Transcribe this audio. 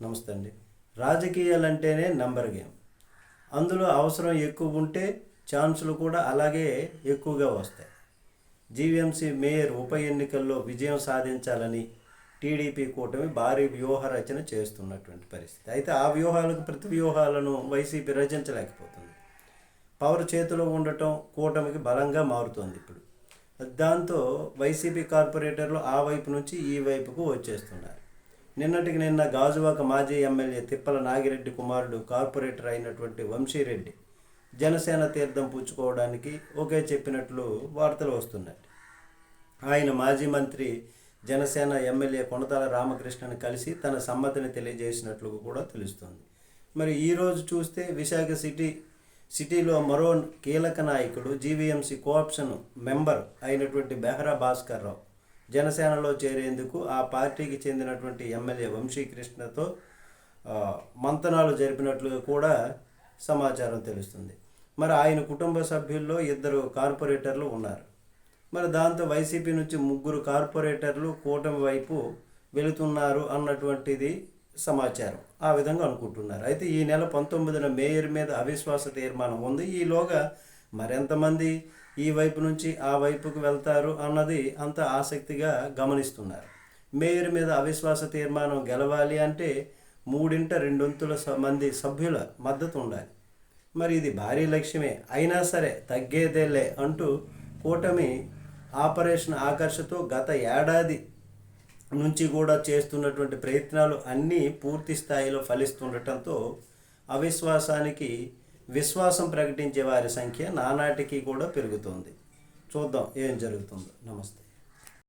నమస్తే అండి. రాజకీయాలంటేనే number game. అందులో అవసరం ఎక్కువ ఉంటే ఛాన్సులు కూడా అలాగే ఎక్కువగా వస్తాయి. జీవీఎంసీ మేయర్ ఉప ఎన్నికల్లో విజయం సాధించాలని టీడీపీ కూటమి భారీ వ్యూహ రచన చేస్తున్నటువంటి పరిస్థితి. అయితే ఆ వ్యూహాలకు ప్రతి వ్యూహాలను వైసీపీ రచించలేకపోతుంది. పవర్ చేతిలో ఉండటం కూటమికి బలంగా మారుతోంది ఇప్పుడు. దాంతో వైసీపీ కార్పొరేటర్లు ఆ వైపు నుంచి ఈ వైపుకు వచ్చేస్తున్నారు. నిన్నటికి నిన్న గాజువాక మాజీ ఎమ్మెల్యే తిప్పల నాగిరెడ్డి కుమారుడు కార్పొరేటర్ అయినటువంటి వంశీరెడ్డి జనసేన తీర్థం పుచ్చుకోవడానికి ఒకే చెప్పినట్లు వార్తలు వస్తున్నాయి. ఆయన మాజీ మంత్రి జనసేన ఎమ్మెల్యే కొనతాల రామకృష్ణని కలిసి తన సమ్మతిని తెలియజేసినట్లు కూడా తెలుస్తుంది. మరి ఈరోజు చూస్తే విశాఖ సిటీలో మరో కీలక నాయకుడు జీవీఎంసీ కోఆప్షన్ మెంబర్ అయినటువంటి బెహ్రా భాస్కర్ రావు జనసేనలో చేరేందుకు ఆ పార్టీకి చెందినటువంటి ఎమ్మెల్యే వంశీకృష్ణతో మంతనాలు జరిపినట్లు కూడా సమాచారం తెలుస్తుంది. మరి ఆయన కుటుంబ సభ్యుల్లో 2 కార్పొరేటర్లు ఉన్నారు. మరి దాంతో వైసీపీ నుంచి 3 కార్పొరేటర్లు కూటమి వైపు వెళుతున్నారు అన్నటువంటిది సమాచారం. ఆ విధంగా అనుకుంటున్నారు. అయితే ఈ నెల 19న మేయర్ మీద అవిశ్వాస తీర్మానం ఉంది. ఈలోగా మరెంతమంది ఈ వైపు నుంచి ఆ వైపుకు వెళ్తారు అన్నది అంత ఆసక్తిగా గమనిస్తున్నారు. మేయర్ మీద అవిశ్వాస తీర్మానం గెలవాలి అంటే 3/2 మంది సభ్యుల మద్దతు ఉండాలి. మరి ఇది భారీ లక్ష్యమే, అయినా సరే తగ్గేదేలే అంటూ కూటమి ఆపరేషన్ ఆకర్షతో గత ఏడాది నుంచి కూడా చేస్తున్నటువంటి ప్రయత్నాలు అన్నీ పూర్తి స్థాయిలో ఫలిస్తుండటంతో అవిశ్వాసానికి విశ్వాసం ప్రకటించే వారి సంఖ్య నానాటికి కూడా పెరుగుతోంది. చూద్దాం ఏం జరుగుతుందో. నమస్తే.